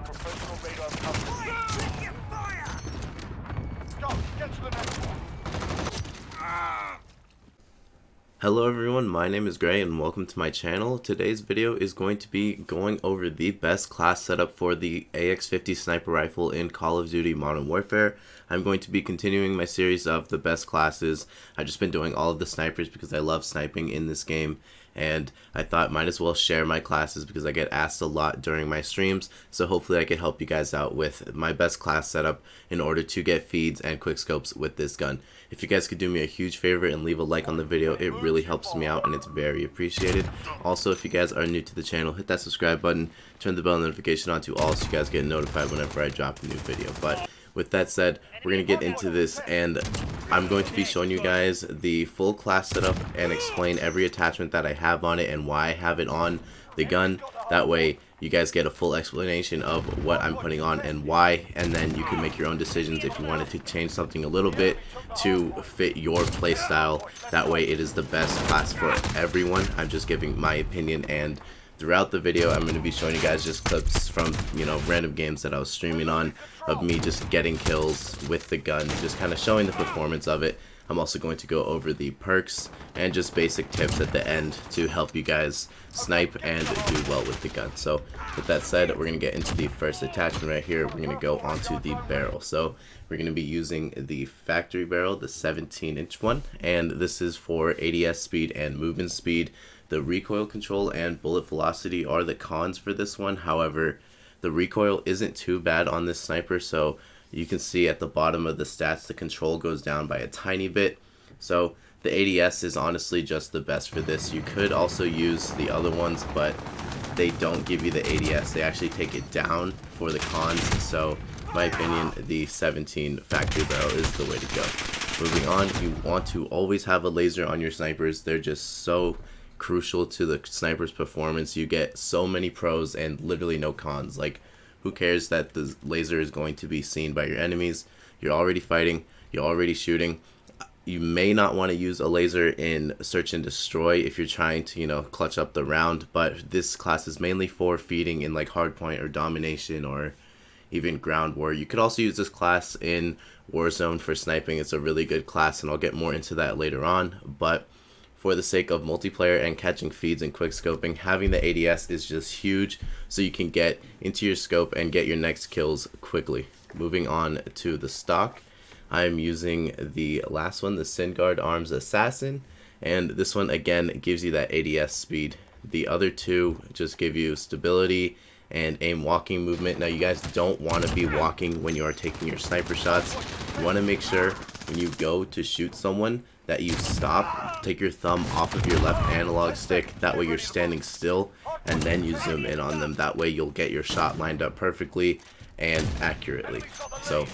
got professional radar coverage. Taking fire! Go, get to the next one. Hello everyone, my name is Gray and welcome to my channel. Today's video is going to be going over the best class setup for the Ax50 sniper rifle in Call of Duty Modern Warfare. I'm going to be continuing my series of the best classes. I've just been doing all of the snipers because I love sniping in this game, and I thought might as well share my classes because I get asked a lot during my streams, so hopefully I can help you guys out with my best class setup in order to get feeds and quickscopes with this gun. If you guys could do me a huge favor and leave a like on the video, it really helps me out and it's very appreciated. Also, if you guys are new to the channel, hit that subscribe button, turn the bell notification on to all so you guys get notified whenever I drop a new video. But with that said, we're going to get into this, and I'm going to be showing you guys the full class setup and explain every attachment that I have on it and why I have it on the gun. That way you guys get a full explanation of what I'm putting on and why, and then you can make your own decisions if you wanted to change something a little bit to fit your play style. That way it is the best class for everyone. I'm just giving my opinion, and throughout the video I'm going to be showing you guys just clips from, you know, random games that I was streaming on of me just getting kills with the gun, just kind of showing the performance of it. I'm also going to go over the perks and just basic tips at the end to help you guys snipe and do well with the gun. So with that said, we're going to get into the first attachment right here. We're going to go onto the barrel. So we're going to be using the factory barrel, the 17-inch one, and this is for ADS speed and movement speed. The recoil control and bullet velocity are the cons for this one. However, the recoil isn't too bad on this sniper, so you can see at the bottom of the stats the control goes down by a tiny bit. So the ADS is honestly just the best for this. You could also use the other ones, but they don't give you the ADS. They actually take it down for the cons. So in my opinion, the 17 factory barrel is the way to go. Moving on, you want to always have a laser on your snipers. They're just so crucial to the sniper's performance. You get so many pros and literally no cons. Like, who cares that the laser is going to be seen by your enemies? You're already fighting, you're already shooting. You may not want to use a laser in search and destroy if you're trying to, you know, clutch up the round, but this class is mainly for feeding in like hardpoint or domination or even ground war. You could also use this class in Warzone for sniping. It's a really good class, and I'll get more into that later on, but for the sake of multiplayer and catching feeds and quickscoping, having the ADS is just huge, so you can get into your scope and get your next kills quickly. Moving on to the stock, I'm using the last one, the Syngard Arms Assassin, and this one again gives you that ADS speed. The other two just give you stability and aim walking movement. Now, you guys don't want to be walking when you are taking your sniper shots. You want to make sure when you go to shoot someone that you stop, take your thumb off of your left analog stick. That way you're standing still, and then you zoom in on them. That way you'll get your shot lined up perfectly and accurately. So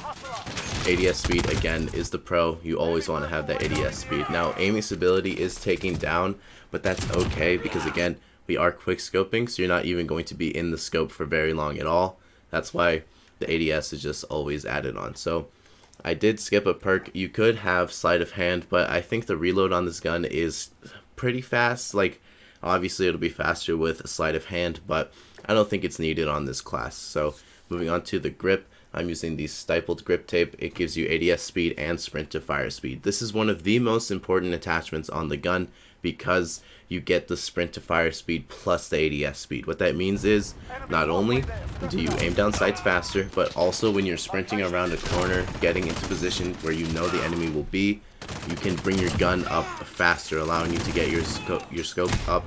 ADS speed again is the pro. You always want to have that ADS speed. Now, aiming stability is taking down, but that's okay because again, we are quick scoping, so you're not even going to be in the scope for very long at all. That's why the ADS is just always added on. So I did skip a perk. You could have sleight of hand, but I think the reload on this gun is pretty fast. Like, obviously it'll be faster with sleight of hand, but I don't think it's needed on this class. So moving on to the grip, I'm using the stippled grip tape. It gives you ADS speed and sprint to fire speed. This is one of the most important attachments on the gun because you get the sprint to fire speed plus the ADS speed. What that means is not only do you aim down sights faster, but also when you're sprinting around a corner, getting into position where you know the enemy will be, you can bring your gun up faster, allowing you to get your scope up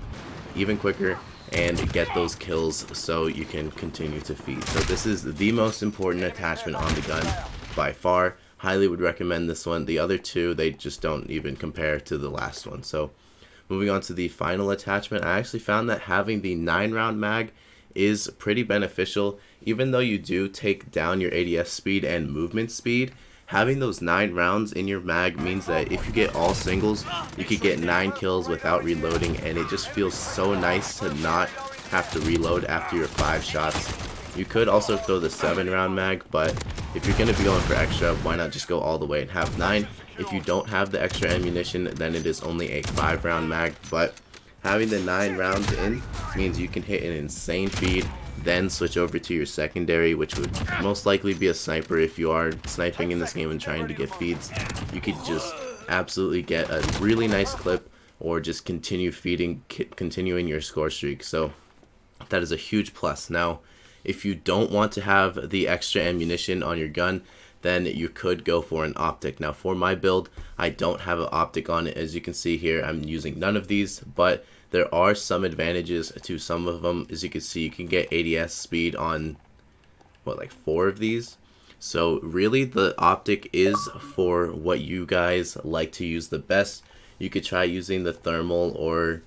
even quicker and get those kills so you can continue to feed. So this is the most important attachment on the gun by far. Highly would recommend this one. The other two, they just don't even compare to the last one. So moving on to the final attachment, I actually found that having the 9-round mag is pretty beneficial. Even though you do take down your ADS speed and movement speed, having those 9 rounds in your mag means that if you get all singles, you could get 9 kills without reloading, and it just feels so nice to not have to reload after your 5 shots. You could also throw the 7-round mag, but if you're going to be going for extra, why not just go all the way and have 9? If you don't have the extra ammunition, then it is only a 5-round mag, but having the 9 rounds in means you can hit an insane feed, then switch over to your secondary, which would most likely be a sniper. If you are sniping in this game and trying to get feeds, you could just absolutely get a really nice clip, or just continuing your score streak. So that is a huge plus. Now, if you don't want to have the extra ammunition on your gun, then you could go for an optic. Now, for my build, I don't have an optic on it. As you can see here, I'm using none of these, but there are some advantages to some of them. As you can see, you can get ADS speed on like 4 of these. So really, the optic is for what you guys like to use the best. You could try using the thermal or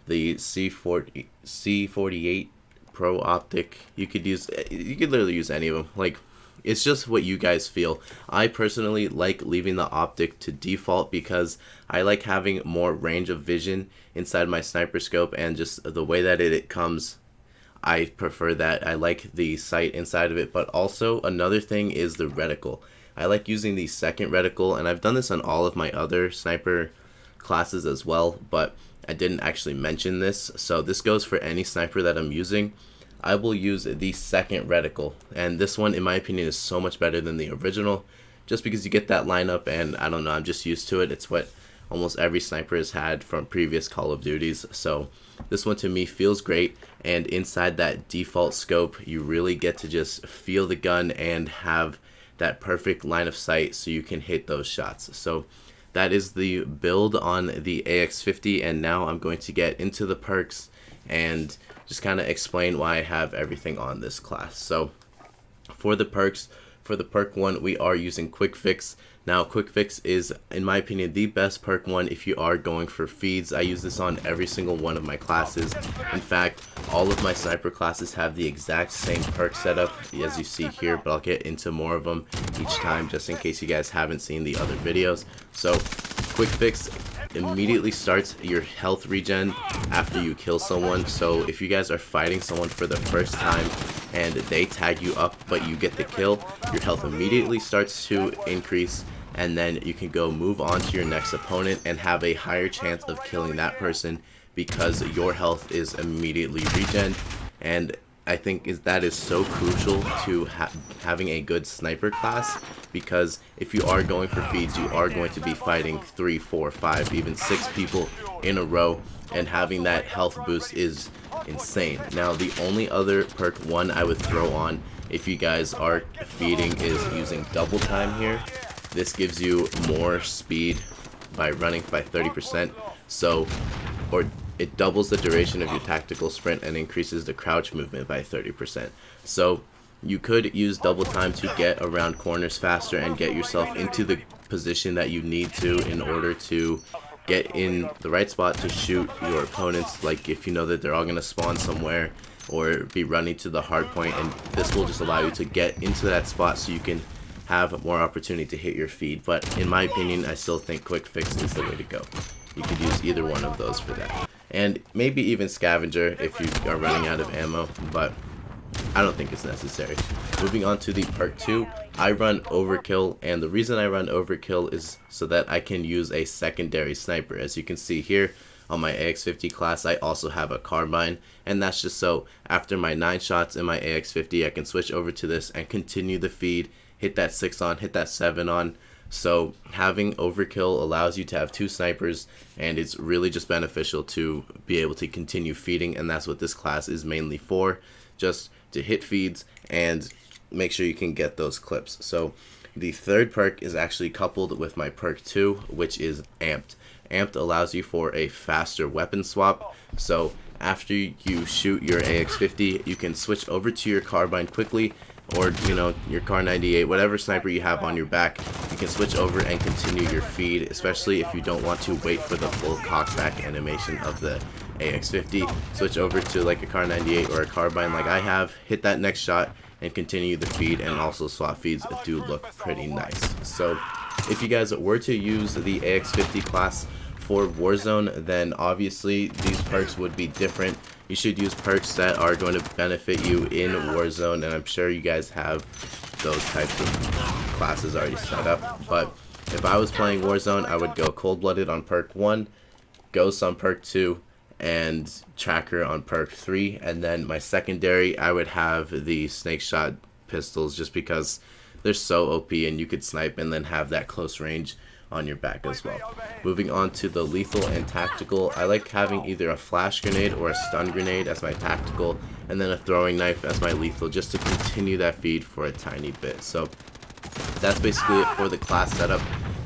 the C48 Pro optic. You could literally use any of them. Like, it's just what you guys feel. I personally like leaving the optic to default because I like having more range of vision inside my sniper scope, and just the way that it comes, I prefer that. I like the sight inside of it. But also another thing is the reticle. I like using the second reticle, and I've done this on all of my other sniper classes as well, but I didn't actually mention this. So this goes for any sniper that I'm using. I will use the second reticle, and this one in my opinion is so much better than the original, just because you get that lineup, and I don't know, I'm just used to it. It's what almost every sniper has had from previous Call of Duties. So this one to me feels great, and inside that default scope you really get to just feel the gun and have that perfect line of sight so you can hit those shots. So that is the build on the Ax50, and now I'm going to get into the perks and just kind of explain why I have everything on this class. So for the perks, for the perk 1, we are using Quick Fix. Now, Quick Fix is, in my opinion, the best perk 1 if you are going for feeds. I use this on every single one of my classes. In fact, all of my sniper classes have the exact same perk setup as you see here, but I'll get into more of them each time just in case you guys haven't seen the other videos. So Quick Fix immediately starts your health regen after you kill someone. So if you guys are fighting someone for the first time and they tag you up but you get the kill, your health immediately starts to increase, and then you can go move on to your next opponent and have a higher chance of killing that person because your health is immediately regen. And I think that is so crucial to having a good sniper class, because if you are going for feeds, you are going to be fighting 3, 4, 5, even 6 people in a row, and having that health boost is insane. Now, the only other perk 1 I would throw on if you guys are feeding is using double time here. This gives you more speed by running by 30%. So, it doubles the duration of your tactical sprint and increases the crouch movement by 30%. So you could use double time to get around corners faster and get yourself into the position that you need to in order to get in the right spot to shoot your opponents, like if you know that they're all going to spawn somewhere or be running to the hard point, and this will just allow you to get into that spot so you can have more opportunity to hit your feed. But in my opinion, I still think Quick Fix is the way to go. You could use either one of those for that. And maybe even Scavenger if you are running out of ammo, but I don't think it's necessary. Moving on to the perk 2, I run Overkill, and the reason I run Overkill is so that I can use a secondary sniper. As you can see here on my Ax50 class, I also have a carbine, and that's just so after my 9 shots in my Ax50, I can switch over to this and continue the feed, hit that 6 on, hit that 7 on. So having Overkill allows you to have 2 snipers, and it's really just beneficial to be able to continue feeding, and that's what this class is mainly for, just to hit feeds and make sure you can get those clips. So the third perk is actually coupled with my perk 2, which is Amped. Amped allows you for a faster weapon swap. So after you shoot your Ax50, you can switch over to your carbine quickly, or your Kar 98, whatever sniper you have on your back. You can switch over and continue your feed, especially if you don't want to wait for the full cockback animation of the Ax50. Switch over to like a Kar 98 or a carbine like I have, hit that next shot and continue the feed, and also swap feeds do look pretty nice. So if you guys were to use the Ax50 class for Warzone, then obviously these perks would be different. You should use perks that are going to benefit you in Warzone, and I'm sure you guys have those types of classes already set up. But if I was playing Warzone, I would go Cold-Blooded on perk 1, Ghost on perk 2, and tracker on perk 3, and then my secondary I would have the snake shot pistols just because they're so OP and you could snipe and then have that close range on your back as well. Moving on to the lethal and tactical, I like having either a flash grenade or a stun grenade as my tactical, and then a throwing knife as my lethal, just to continue that feed for a tiny bit. So that's basically it for the class setup.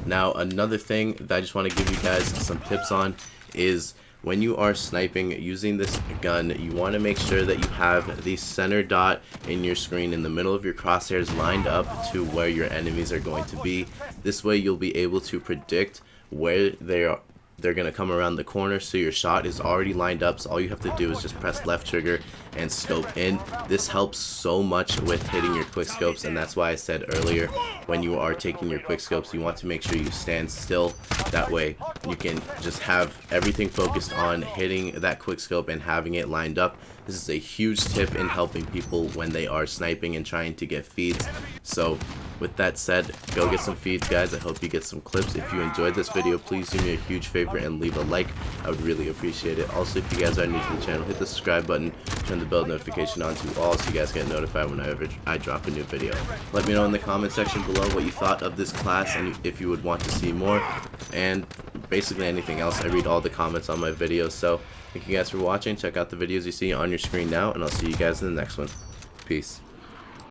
Now another thing that I just want to give you guys some tips on is when you are sniping using this gun, you want to make sure that you have the center dot in your screen in the middle of your crosshairs lined up to where your enemies are going to be. This way you'll be able to predict where they're going to come around the corner, so your shot is already lined up, so all you have to do is just press left trigger and scope in. This helps so much with hitting your quick scopes, and that's why I said earlier, when you are taking your quick scopes, you want to make sure you stand still. That way you can just have everything focused on hitting that quick scope and having it lined up. This is a huge tip in helping people when they are sniping and trying to get feeds. So with that said, go get some feeds, guys. I hope you get some clips. If you enjoyed this video, please do me a huge favor and leave a like. I would really appreciate it. Also, if you guys are new to the channel, hit the subscribe button, turn the bell notification on to all so you guys get notified whenever I drop a new video. Let me know in the comment section below what you thought of this class and if you would want to see more, and basically anything else. I read all the comments on my videos. So thank you guys for watching. Check out the videos you see on your screen now, and I'll see you guys in the next one. Peace.